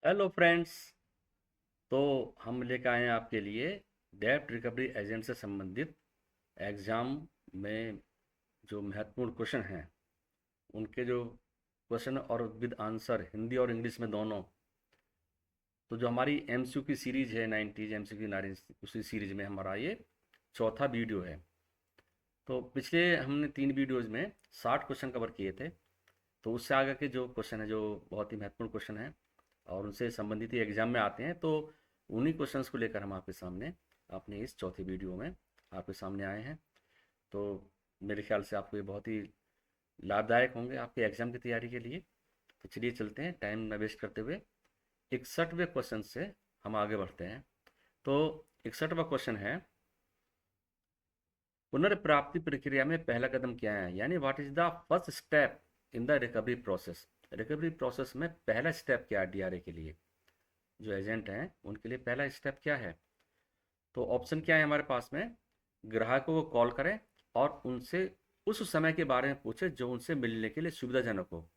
Hello friends. तो हम लेकर आए हैं आपके लिए डेब्ट रिकवरी एजेंट से संबंधित एग्ज़ाम में जो महत्वपूर्ण क्वेश्चन हैं उनके जो क्वेश्चन और विद आंसर हिंदी और इंग्लिश में दोनों। तो जो हमारी एमसीक्यू की सीरीज है 90s एमसीक्यू नाइन, उसी सीरीज में हमारा ये चौथा वीडियो है। तो पिछले हमने 3 वीडियोज़ में 60 क्वेश्चन कवर किए थे। तो उससे आगे के जो क्वेश्चन है जो बहुत ही महत्वपूर्ण क्वेश्चन है और उनसे संबंधित ही एग्जाम में आते हैं, तो उन्हीं क्वेश्चंस को लेकर हम आपके सामने अपने इस चौथे वीडियो में आपके सामने आए हैं। तो मेरे ख्याल से आपको ये बहुत ही लाभदायक होंगे आपके एग्जाम की तैयारी के लिए। तो चलिए चलते हैं टाइम न वेस्ट करते हुए 61वें क्वेश्चन से हम आगे बढ़ते हैं। तो 61वां क्वेश्चन है, पुनर्प्राप्ति प्रक्रिया में पहला कदम क्या है, यानी what is the first step in the recovery process. Recovery process में पहला स्टेप क्या है डीआरए के लिए, जो एजेंट हैं उनके लिए पहला स्टेप क्या है। तो ऑप्शन क्या है हमारे पास में, ग्राहकों को कॉल करें और उनसे उस समय के बारे में पूछे जो उनसे मिलने के लिए सुविधाजनक हो,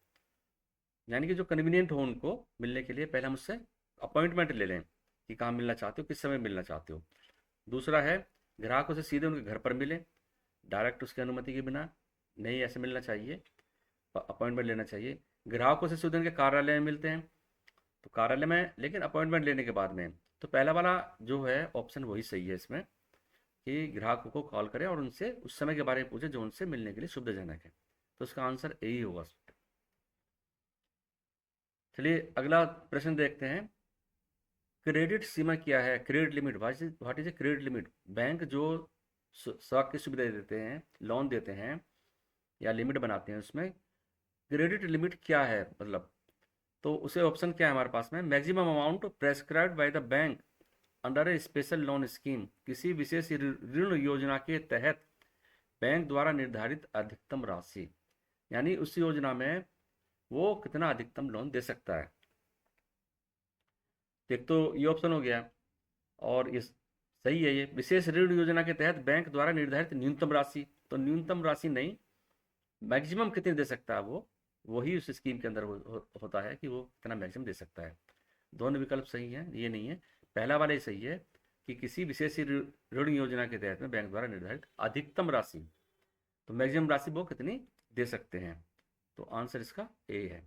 यानी कि जो कन्वीनियंट हो उनको मिलने के लिए पहले हम उससे अपॉइंटमेंट ले लें कि कहाँ मिलना चाहते हो, किस समय मिलना चाहते हो। दूसरा है, ग्राहकों से सीधे उनके घर पर मिलें, डायरेक्ट उसकी अनुमति के बिना नहीं, ऐसे मिलना चाहिए, अपॉइंटमेंट लेना चाहिए। ग्राहकों से सीधे उनके कार्यालय में मिलते हैं, तो कार्यालय में लेकिन अपॉइंटमेंट लेने के बाद में। तो पहला वाला जो है ऑप्शन वही सही है इसमें, कि ग्राहकों को कॉल करें और उनसे उस समय के बारे में पूछे जो उनसे मिलने के लिए सुविधाजनक है। तो इसका आंसर यही होगा। चलिए अगला प्रश्न देखते हैं। क्रेडिट सीमा क्या है, credit limit, what is a credit limit. Bank जो साख की सुविधा देते हैं, लोन देते हैं या लिमिट बनाते हैं, उसमें क्रेडिट लिमिट क्या है मतलब। तो उसे ऑप्शन क्या है हमारे पास में, maximum amount prescribed by the bank under A special loan scheme, किसी विशेष ऋण योजना के तहत बैंक द्वारा निर्धारित अधिकतम राशि, यानी उस योजना में वो कितना अधिकतम लोन दे सकता है। तो एक तो ये ऑप्शन हो गया, और ये सही है, ये विशेष ऋण योजना के तहत बैंक द्वारा निर्धारित न्यूनतम राशि। तो न्यूनतम राशि नहीं, मैक्सिमम कितने दे सकता है वो, वही उस स्कीम के अंदर होता है कि वो कितना मैक्सिमम दे सकता है। दोनों विकल्प सही हैं, ये नहीं है, पहला वाला ही सही है कि किसी विशेष ऋण योजना के तहत में बैंक द्वारा निर्धारित अधिकतम राशि, तो मैक्सिमम राशि वो कितनी दे सकते हैं। तो आंसर इसका ए है।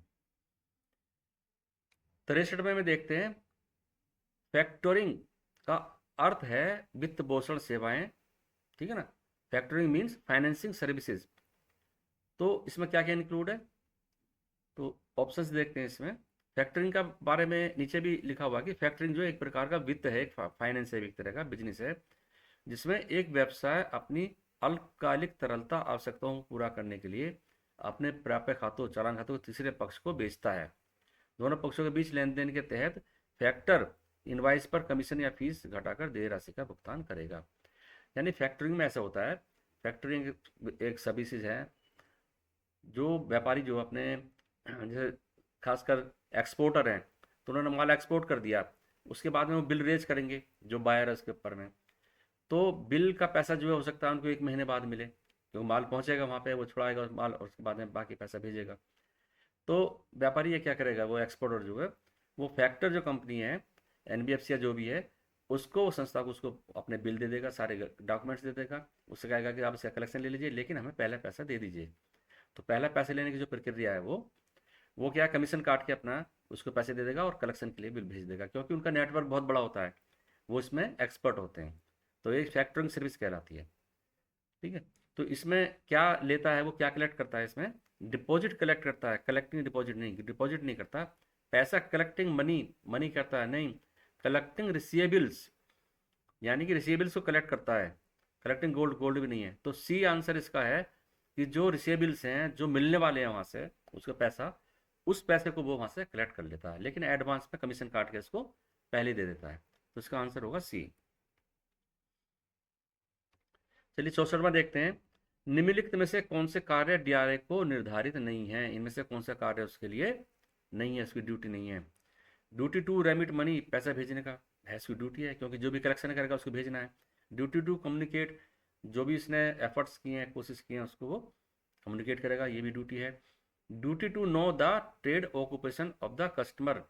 63 में देखते हैं, फैक्टोरिंग का अर्थ है वित्त पोषण सेवाएं, ठीक है ना। Factoring means financing services. तो इसमें क्या क्या इंक्लूड है, तो ऑप्शंस देखते हैं इसमें। फैक्टरिंग का बारे में नीचे भी लिखा हुआ कि फैक्टरिंग जो एक प्रकार का वित्त है, एक फाइनेंस है, एक तरह का बिजनेस है, जिसमें एक व्यवसाय अपनी अल्पकालिक तरलता आवश्यकताओं को पूरा करने के लिए अपने प्राप्य खातों, चालान खातों को तीसरे पक्ष को बेचता है। दोनों पक्षों के बीच लेन देन के तहत फैक्टर इनवाइस पर कमीशन या फीस घटाकर देय राशि का भुगतान करेगा। यानी फैक्टरिंग में ऐसा होता है, फैक्टरिंग एक सर्विसेज है, जो व्यापारी जो अपने जैसे खासकर एक्सपोर्टर हैं, तो उन्होंने माल एक्सपोर्ट कर दिया, उसके बाद में वो बिल रेज करेंगे जो बायर है उसके ऊपर में। तो बिल का पैसा जो है हो सकता है उनको 1 महीने बाद मिले, क्योंकि माल पहुंचेगा वहाँ पे, वो छुड़ाएगा माल और उसके बाद में बाकी पैसा भेजेगा। तो व्यापारी ये क्या करेगा, वो एक्सपोर्टर जो है, वो फैक्टर जो कंपनी है, एनबीएफसी या जो भी है, उसको संस्था को उसको अपने बिल दे देगा, सारे डॉक्यूमेंट्स दे देगा, उससे कहेगा कि आप इसका कलेक्शन ले लीजिए लेकिन हमें पहले पैसा दे दीजिए। तो पहला पैसे लेने की जो प्रक्रिया है वो क्या, कमीशन काट के अपना उसको पैसे दे देगा और कलेक्शन के लिए बिल भेज देगा, क्योंकि उनका नेटवर्क बहुत बड़ा होता है, वो इसमें एक्सपर्ट होते हैं। तो ये फैक्टरिंग सर्विस कहलाती है, ठीक है। तो इसमें क्या लेता है, वो क्या कलेक्ट करता है, इसमें डिपॉजिट कलेक्ट करता है, कलेक्टिंग डिपॉजिट नहीं, डिपॉजिट नहीं करता, पैसा कलेक्टिंग मनी, मनी करता है नहीं, कलेक्टिंग रिसीवेबल्स, यानी कि रिसीवेबल्स को कलेक्ट करता है, कलेक्टिंग गोल्ड, गोल्ड भी नहीं है। तो सी आंसर इसका है कि जो रिसीवेबल्स हैं, जो मिलने वाले हैं वहां से उसका पैसा, उस पैसे को वो वहां से कलेक्ट कर लेता है, लेकिन एडवांस में कमीशन काट के इसको पहले दे देता है। तो इसका आंसर होगा सी। चलिए 64वां देखते हैं, निम्नलिखित में से कौन से कार्य डीआरए को निर्धारित नहीं है, इनमें से कौन सा कार्य उसके लिए नहीं है, उसकी ड्यूटी नहीं है। ड्यूटी टू रेमिट मनी, पैसा भेजने का है उसकी ड्यूटी है, क्योंकि जो भी कलेक्शन करेगा उसको भेजना है। ड्यूटी टू कम्युनिकेट, जो भी इसने एफर्ट्स किए हैं, कोशिश की है, उसको वो कम्युनिकेट करेगा, ये भी ड्यूटी है। Duty to know the trade occupation of the customer,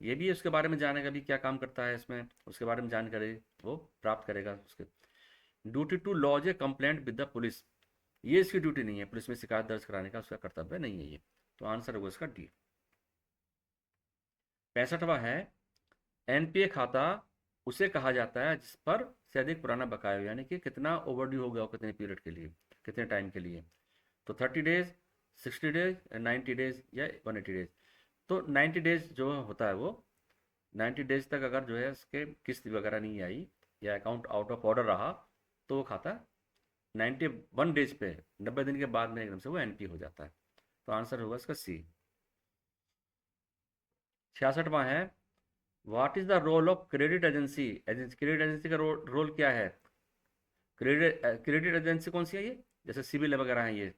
ये भी उसके बारे में जानेगा भी क्या काम करता है इसमें, उसके बारे में जानकारी वो प्राप्त करेगा उसके। Duty to lodge a complaint with the police, ये इसकी ड्यूटी नहीं है, पुलिस में शिकायत दर्ज कराने का उसका कर्तव्य नहीं है ये। तो आंसर होगा इसका डी। 65वां है, एनपीए खाता उसे कहा जाता है जिस पर से अधिक पुराना बकाया हो, यानी कि कितना ओवरड्यू हो गया हो, कितने पीरियड के लिए, कितने टाइम के लिए। तो 30 डेज, 60 डेज, 90 डेज या 180 डेज। तो 90 डेज जो होता है वो 90 डेज तक अगर जो है उसके किस्त वगैरह नहीं आई या अकाउंट आउट ऑफ ऑर्डर रहा, तो वो खाता 91 डेज पे, 90 दिन के बाद में एकदम से वो एनपी हो जाता है। तो आंसर होगा इसका सी। 66वां है, what is the role of credit agency. Credit agency का रोल क्या है। क्रेडिट एजेंसी कौन सी है ये, जैसे सिविल वगैरह है ये।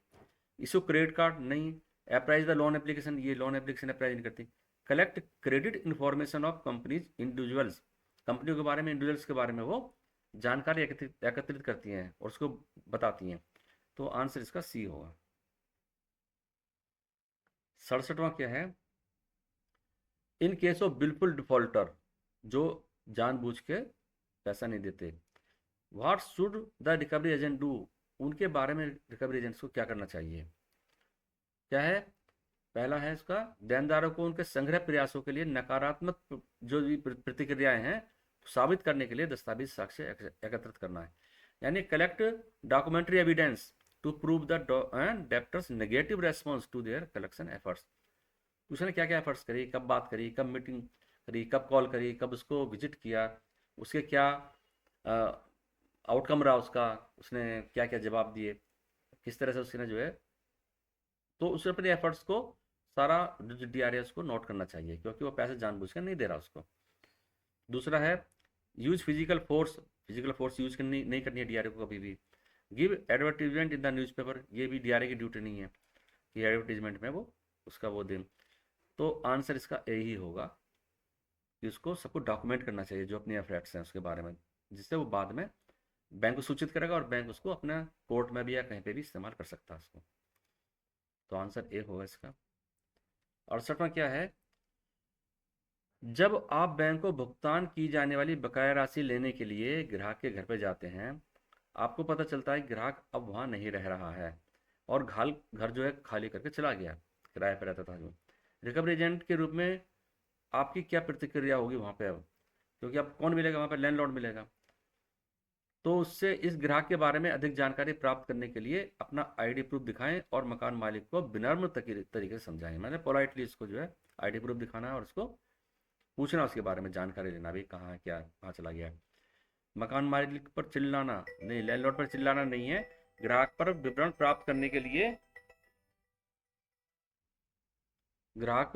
इशू क्रेडिट कार्ड नहीं। अप्राइज द लोन एप्लीकेशन, ये लोन एप्लीकेशन अप्राइज नहीं करती। Collect credit information of companies individuals, कंपनियों के बारे में, इंडिविजुअल्स के बारे में वो जानकारी एकत्रित करती हैं और उसको बताती हैं। तो आंसर इसका सी होगा। 67वां क्या है, इन केस ऑफ बिल्कुल डिफॉल्टर, जो जानबूझ के पैसा नहीं देते, what should the recovery agent do, उनके बारे में रिकवरी एजेंट्स को क्या करना चाहिए। क्या है, पहला है इसका, देनदारों को उनके संग्रह प्रयासों के लिए नकारात्मक जो भी प्रतिक्रियाएं हैं साबित करने के लिए दस्तावेज साक्ष्य एकत्रित करना है। यानी collect documentary evidence to prove the debtors negative response to their collection efforts. उसने क्या क्या एफर्ट्स करी, कब बात करी, कब मीटिंग करी, कब कॉल करी, कब उसको विजिट किया, उसके क्या आउटकम रहा उसका, उसने क्या क्या जवाब दिए, किस तरह से उसने जो है, तो उसने अपने एफर्ट्स को सारा जो डीआरए उसको नोट करना चाहिए, क्योंकि वो पैसे जानबूझ कर नहीं दे रहा उसको। दूसरा है, use physical force, physical force use करनी नहीं करनी है डीआरए को कभी भी। Give advertisement in the newspaper, ये भी डीआरए की ड्यूटी नहीं है कि एडवर्टीजमेंट में वो उसका वो दें। तो आंसर इसका ए ही होगा कि उसको सबको डॉक्यूमेंट करना चाहिए जो अपने एफर्ट्स हैं उसके बारे में, जिससे वो बाद में बैंक को सूचित करेगा और बैंक उसको अपना कोर्ट में भी या कहीं पे भी इस्तेमाल कर सकता है उसको। तो आंसर ए होगा इसका। 68वां क्या है, जब आप बैंक को भुगतान की जाने वाली बकाया राशि लेने के लिए ग्राहक के घर पर जाते हैं, आपको पता चलता है कि ग्राहक अब वहाँ नहीं रह रहा है और घर जो है खाली करके चला गया, किराए पर रहता था जो। रिकवरी एजेंट के रूप में आपकी क्या प्रतिक्रिया होगी वहाँ पे अब, क्योंकि अब कौन मिलेगा वहाँ पे, लैंडलॉर्ड मिलेगा। तो उससे इस ग्राहक के बारे में अधिक जानकारी प्राप्त करने के लिए अपना आईडी प्रूफ दिखाएं और मकान मालिक को विनम्र तरीके से समझाएं, मैंने पोलाइटली इसको जो है आईडी प्रूफ दिखाना है और उसको पूछना, उसके बारे में जानकारी लेना भी, कहाँ है, क्या कहाँ चला गया है। मकान मालिक पर चिल्लाना नहीं, लैंडलॉर्ड पर चिल्लाना नहीं है। ग्राहक पर विवरण प्राप्त करने के लिए, ग्राहक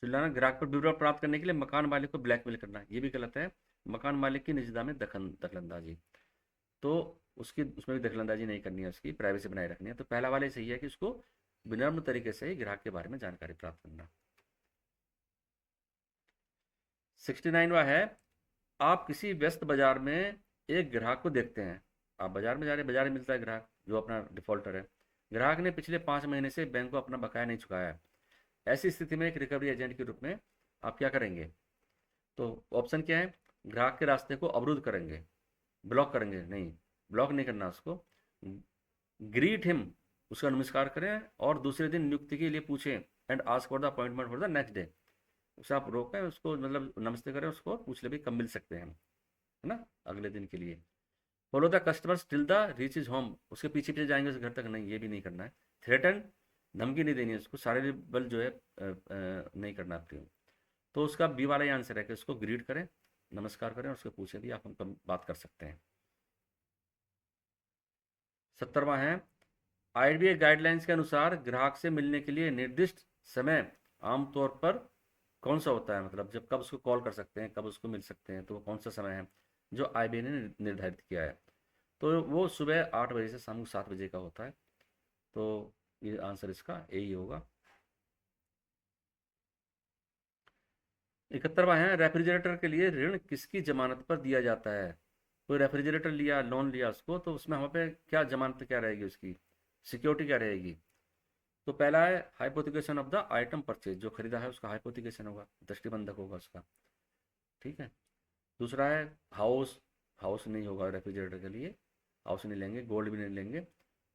चिल्लाना, ग्राहक पर विवरण प्राप्त करने के लिए मकान मालिक को ब्लैकमेल करना, ये भी गलत है। मकान मालिक की निजता में दखलंदाजी, तो उसकी उसमें भी दखलंदाजी नहीं करनी है, उसकी प्राइवेसी बनाए रखनी है। तो पहला वाला सही है कि उसको विनम्र तरीके से ही ग्राहक के बारे में जानकारी प्राप्त करना। 69वां है, आप किसी व्यस्त बाजार में एक ग्राहक को देखते हैं। आप बाजार में जा रहे हैं, बाजार में मिलता है ग्राहक जो अपना डिफॉल्टर है। ग्राहक ने पिछले 5 महीने से बैंक को अपना बकाया नहीं चुकाया है। ऐसी स्थिति में एक रिकवरी एजेंट के रूप में आप क्या करेंगे। तो ऑप्शन क्या है, ग्राहक के रास्ते को अवरुद्ध करेंगे, ब्लॉक करेंगे, नहीं ब्लॉक नहीं करना उसको, ग्रीट हिम, उसका नमस्कार करें और दूसरे दिन नियुक्ति के लिए पूछें, and ask for the appointment for the next day. उसे आप रोकें, उसको मतलब नमस्ते करें उसको, पूछ ले भाई कब मिल सकते हैं हम, है ना, अगले दिन के लिए। Follow the customers till the reach is home, उसके पीछे पीछे जाएंगे उस घर तक, नहीं ये भी नहीं करना है। थ्रेटन, धमकी नहीं देनी है उसको, शारीरिक बल जो है नहीं करना आपके। तो उसका बी वाला ही आंसर है कि उसको ग्रीट करें, नमस्कार करें और उसको पूछे भी आप हम बात कर सकते हैं। 70वां है, आरबीआई गाइडलाइंस के अनुसार ग्राहक से मिलने के लिए निर्दिष्ट समय आमतौर पर कौन सा होता है, मतलब जब कब उसको कॉल कर सकते हैं, कब उसको मिल सकते हैं, तो वो कौन सा समय है जो आरबीआई ने निर्धारित किया है। तो वो सुबह 8 बजे से शाम को 7 बजे का होता है। तो ये आंसर इसका यही होगा। 71वां है, रेफ्रिजरेटर के लिए ऋण किसकी जमानत पर दिया जाता है। कोई रेफ्रिजरेटर लिया, लोन लिया उसको, तो उसमें वहाँ पे क्या जमानत क्या रहेगी, उसकी सिक्योरिटी क्या रहेगी। तो पहला है hypothecation of the item purchase, जो खरीदा है उसका हाइपोथिकेशन होगा, दृष्टिबंधक होगा उसका, ठीक है। दूसरा है हाउस, हाउस नहीं होगा रेफ्रिजरेटर के लिए, हाउस नहीं लेंगे, गोल्ड भी नहीं लेंगे,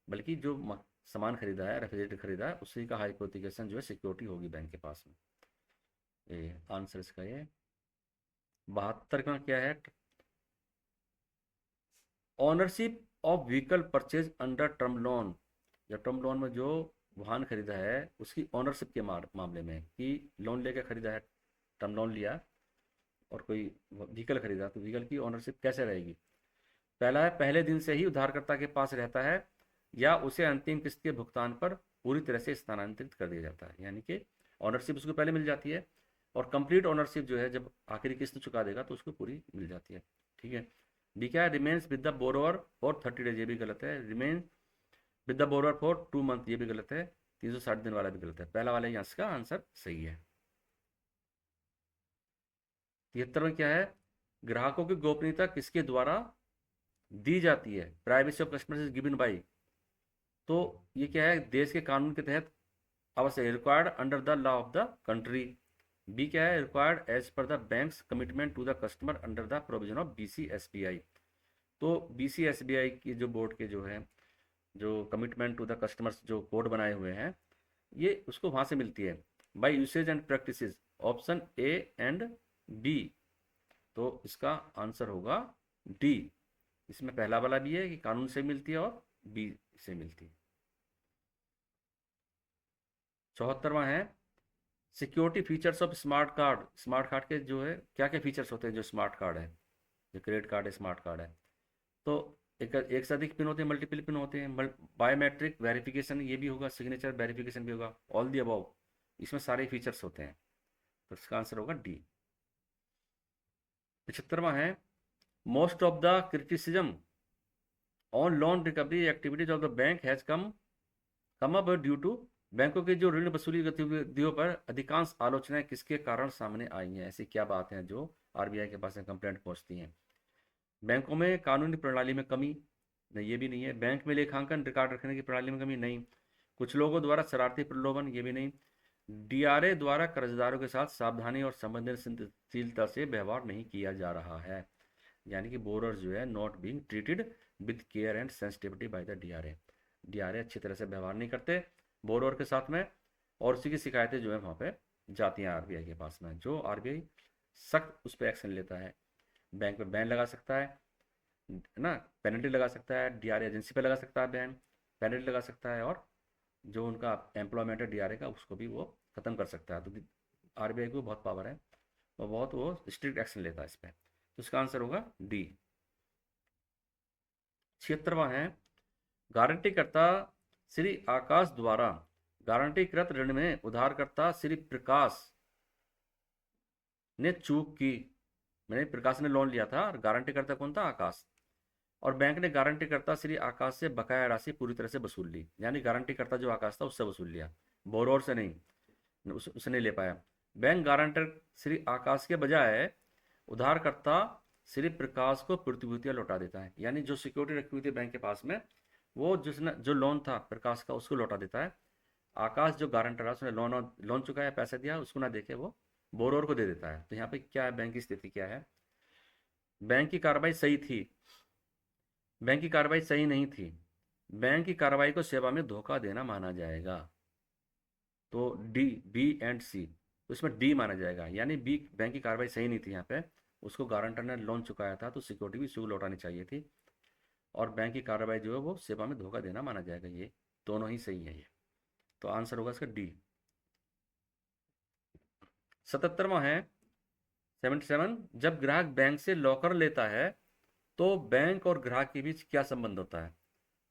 बल्कि जो सामान खरीदा है, रेफ्रिजरेटर खरीदा है, उसी का हाइपोथिकेशन जो है सिक्योरिटी होगी बैंक के पास में। ये आंसर इसका ये। 72 का क्या है, ownership of vehicle purchase under term loan, या टर्म लोन में जो वाहन खरीदा है उसकी ऑनरशिप के मामले में, कि लोन लेकर खरीदा है, टर्म लोन लिया और कोई व्हीकल खरीदा, तो व्हीकल की ऑनरशिप कैसे रहेगी। पहला है पहले दिन से ही उधारकर्ता के पास रहता है, या उसे अंतिम किस्त के भुगतान पर पूरी तरह से स्थानांतरित कर दिया जाता है, यानी कि ऑनरशिप उसको पहले मिल जाती है, और कंप्लीट ऑनरशिप जो है जब आखिरी किस्त चुका देगा तो उसको पूरी मिल जाती है, ठीक है। डी क्या है, remains with the borrower for 30 days, ये भी गलत है। Remain with the borrower for 2 month, ये भी गलत है। 360 दिन वाला भी गलत है। पहला वाला यहाँ का आंसर सही है। 73 में क्या है, ग्राहकों की गोपनीयता किसके द्वारा दी जाती है, privacy of customer is given by. तो ये क्या है, देश के कानून के तहत अवश्य, required under the law of the country. B क्या है, required as per the banks commitment to the customer under the provision of BCSBI। तो BCSBI की जो बोर्ड के जो है, जो कमिटमेंट टू द कस्टमर्स जो कोड बनाए हुए हैं, ये उसको वहाँ से मिलती है, by usage and practices, option A and B. तो इसका आंसर होगा डी। इसमें पहला वाला भी है कि कानून से मिलती है और बी से मिलती है। 74वां है, security features of smart card. Smart card के जो है क्या क्या फीचर्स होते हैं, जो स्मार्ट कार्ड है, जो क्रेडिट कार्ड है, स्मार्ट कार्ड है, तो एक से अधिक पिन होते हैं, मल्टीपल पिन होते हैं, बायोमेट्रिक वेरिफिकेशन ये भी होगा, सिग्नेचर वेरिफिकेशन भी होगा, ऑल दी अबव, इसमें सारे फीचर्स होते हैं। तो इसका आंसर होगा डी। 75वां है, most of the criticism on loan recovery activities of the bank has come up due to, बैंकों की जो ऋण वसूली गतिविधियों पर अधिकांश आलोचनाएं किसके कारण सामने आई हैं। ऐसी क्या बात है जो RBI के पास कंप्लेंट पहुंचती हैं। बैंकों में कानूनी प्रणाली में कमी, नहीं ये भी नहीं है। बैंक में लेखांकन रिकॉर्ड रखने की प्रणाली में कमी, नहीं। कुछ लोगों द्वारा शरारती प्रलोभन, ये भी नहीं। DRA द्वारा कर्जदारों के साथ सावधानी और संवेदनशीलता से व्यवहार नहीं किया जा रहा है, यानी कि बोरर जो है not being treated with care and sensitivity by the DRA अच्छी तरह से व्यवहार नहीं करते बोरर के साथ में, और उसी की शिकायतें जो है वहाँ पे जाती हैं RBI के पास में, जो RBI सख्त उस पर एक्शन लेता है। बैंक पे बैन लगा सकता है ना, पेनल्टी लगा सकता है, DRA एजेंसी पे लगा सकता है बैन, पेनल्टी लगा सकता है, और जो उनका एम्प्लॉयमेंट है DRA का उसको भी वो ख़त्म कर सकता है। तो RBI को बहुत पावर है और बहुत वो स्ट्रिक्ट एक्शन लेता है इस पर। तो इसका आंसर होगा डी। 76वां है, गारंटीकर्ता श्री आकाश द्वारा गारंटीकृत ऋण में उधारकर्ता श्री प्रकाश ने चूक की। मैंने प्रकाश ने लोन लिया था और गारंटीकर्ता कौन था, आकाश, और बैंक ने गारंटीकर्ता श्री आकाश से बकाया राशि पूरी तरह से वसूल ली, यानी गारंटीकर्ता जो आकाश था उससे वसूल लिया, बोरोर से नहीं, उसने ले पाया। बैंक गारंटर श्री आकाश के बजाय उधारकर्ता श्री प्रकाश को प्रतिभूतियां लौटा देता है, यानी जो सिक्योरिटी रखी हुई थी बैंक के पास में, वो जिसने जो लोन था प्रकाश का उसको लौटा देता है। आकाश जो गारंटर है उसने लोन चुकाया, पैसा दिया, उसको ना देके वो बोरोर को दे देता है। तो यहाँ पे क्या है, बैंक की स्थिति क्या है, बैंक की कार्रवाई सही थी, बैंक की कार्रवाई सही नहीं थी, बैंक की कार्रवाई को सेवा में धोखा देना माना जाएगा। तो डी, बी एंड सी, तो इसमें डी माना जाएगा, यानी बी, बैंक की कार्रवाई सही नहीं थी यहाँ पे, उसको गारंटर ने लोन चुकाया था तो सिक्योरिटी भी उसको लौटानी चाहिए थी, और बैंक की कार्रवाई जो है वो सेवा में धोखा देना माना जाएगा। ये दोनों ही सही है ये। तो आंसर होगा इसका डी। 77वां है, 77, जब ग्राहक बैंक से लॉकर लेता है तो बैंक और ग्राहक के बीच क्या संबंध होता है।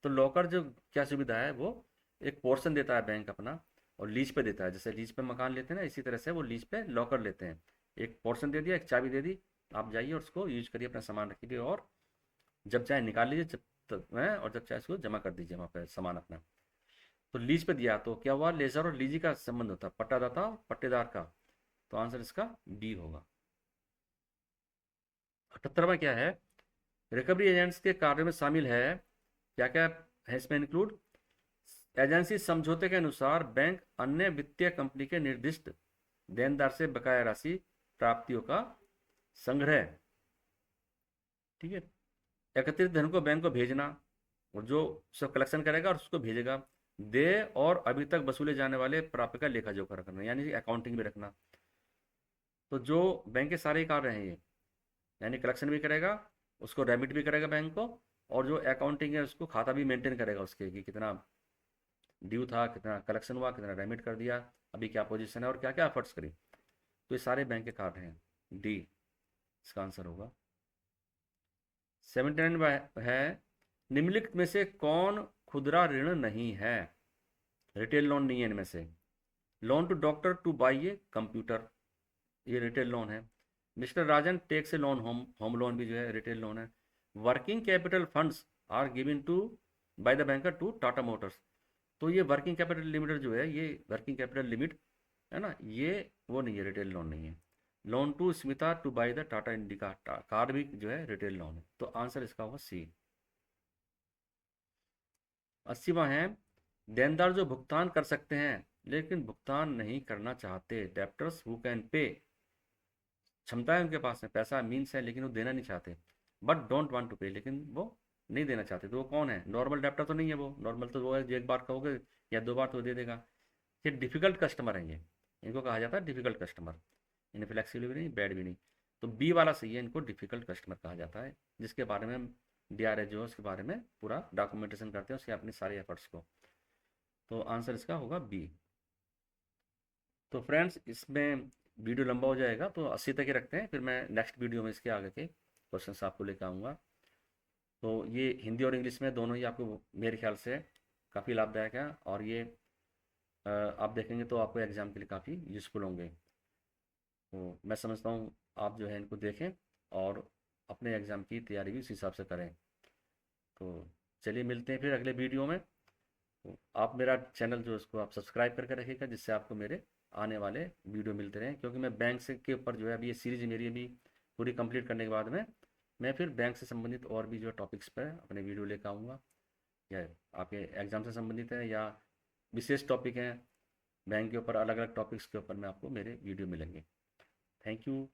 तो लॉकर जो क्या सुविधा है, वो एक पोर्शन देता है बैंक अपना और लीज पे देता है, जैसे लीज पे मकान लेते हैं ना, इसी तरह से वो लीज पे लॉकर लेते हैं। एक पोर्शन दे दिया, एक चाबी दे दी, आप जाइए और उसको यूज करिए, अपना सामान रखिए, और जब चाहे निकाल लीजिए, जब तक है, और जब चाहे उसको जमा कर दीजिए वहाँ पे सामान अपना। तो लीज पे दिया तो क्या हुआ, लेजर और लीजी का संबंध होता है, पट्टादाता और पट्टेदार का। तो आंसर इसका डी होगा। 78वां क्या है, रिकवरी एजेंट्स के कार्य में शामिल है, क्या क्या है इसमें इंक्लूड, एजेंसी समझौते के अनुसार बैंक अन्य वित्तीय कंपनी के निर्दिष्ट देनदार से बकाया राशि प्राप्तियों का संग्रह, ठीक है, एकत्रित धन को बैंक को भेजना, और जो सब कलेक्शन करेगा और उसको भेजेगा। देय और अभी तक वसूले जाने वाले प्राप्य का लेखा जोखा रखना, यानी अकाउंटिंग भी रखना। तो जो बैंक के सारे कार्य हैं ये, यानी कलेक्शन भी करेगा, उसको डेबिट भी करेगा बैंक को, और जो अकाउंटिंग है उसको खाता भी मेंटेन करेगा उसके, कि कितना ड्यू था, कितना कलेक्शन हुआ, कितना डेबिट कर दिया, अभी क्या पोजीशन है और क्या क्या एफर्ट्स करी। तो ये सारे बैंक के कार्य हैं। डी इसका आंसर होगा। 79 है, निम्नलिखित में से कौन खुदरा ऋण नहीं है? रिटेल लोन नहीं है इनमें से। Loan to doctor to buy a computer, ये रिटेल लोन है। Mister Rajan takes a loan, home home loan भी जो है रिटेल लोन है। Working capital funds are given to by the banker to Tata Motors, तो ये वर्किंग कैपिटल लिमिटेड जो है, ये वर्किंग कैपिटल लिमिट है ना, ये वो नहीं है, रिटेल लोन नहीं है। Loan to Smita to buy the Tata Indica car भी जो है रिटेल लोन है। तो आंसर इसका होगा सी। 80वां है, देनदार जो भुगतान कर सकते हैं लेकिन भुगतान नहीं करना चाहते, डेप्टर्स हु कैन पे, क्षमता है उनके पास में, पैसा मीन्स है लेकिन वो देना नहीं चाहते, बट डोंट वांट टू पे, लेकिन वो नहीं देना चाहते। तो वो कौन है? नॉर्मल डेप्टर तो नहीं है वो, नॉर्मल तो वो है जो एक बार कहोगे या दो बार तो दे देगा। ये डिफिकल्ट कस्टमर है ये, इनको कहा जाता है डिफिकल्ट कस्टमर। इनफ्लेक्सिबल भी नहीं, बैड भी नहीं। तो बी वाला सही है, इनको डिफिकल्ट कस्टमर कहा जाता है, जिसके बारे में डीआरएस जो है उसके बारे में पूरा डॉक्यूमेंटेशन करते हैं उसके अपने सारे एफर्ट्स को। तो आंसर इसका होगा बी। तो फ्रेंड्स इसमें वीडियो लंबा हो जाएगा, तो 80 तक ही रखते हैं, फिर मैं नेक्स्ट वीडियो में इसके आगे के क्वेश्चंस आपको लेकर आऊँगा। तो ये हिंदी और इंग्लिश में दोनों ही आपको मेरे ख्याल से काफ़ी लाभदायक है, और ये आप देखेंगे तो आपको एग्ज़ाम के लिए काफ़ी यूज़फुल होंगे। तो मैं समझता हूँ आप जो है इनको देखें और अपने एग्ज़ाम की तैयारी भी उस हिसाब से करें। तो चलिए मिलते हैं फिर अगले वीडियो में। तो आप मेरा चैनल जो है उसको आप सब्सक्राइब करके रखिएगा, जिससे आपको मेरे आने वाले वीडियो मिलते रहें, क्योंकि मैं बैंक से के ऊपर जो है अभी ये सीरीज़ मेरी अभी पूरी कंप्लीट करने के बाद में मैं फिर बैंक से संबंधित और भी जो टॉपिक्स पर अपने वीडियो लेकर आऊँगा, या आपके एग्ज़ाम से संबंधित है या विशेष टॉपिक हैं बैंक के ऊपर, अलग अलग टॉपिक्स के ऊपर मैं आपको मेरे वीडियो मिलेंगे। Thank you.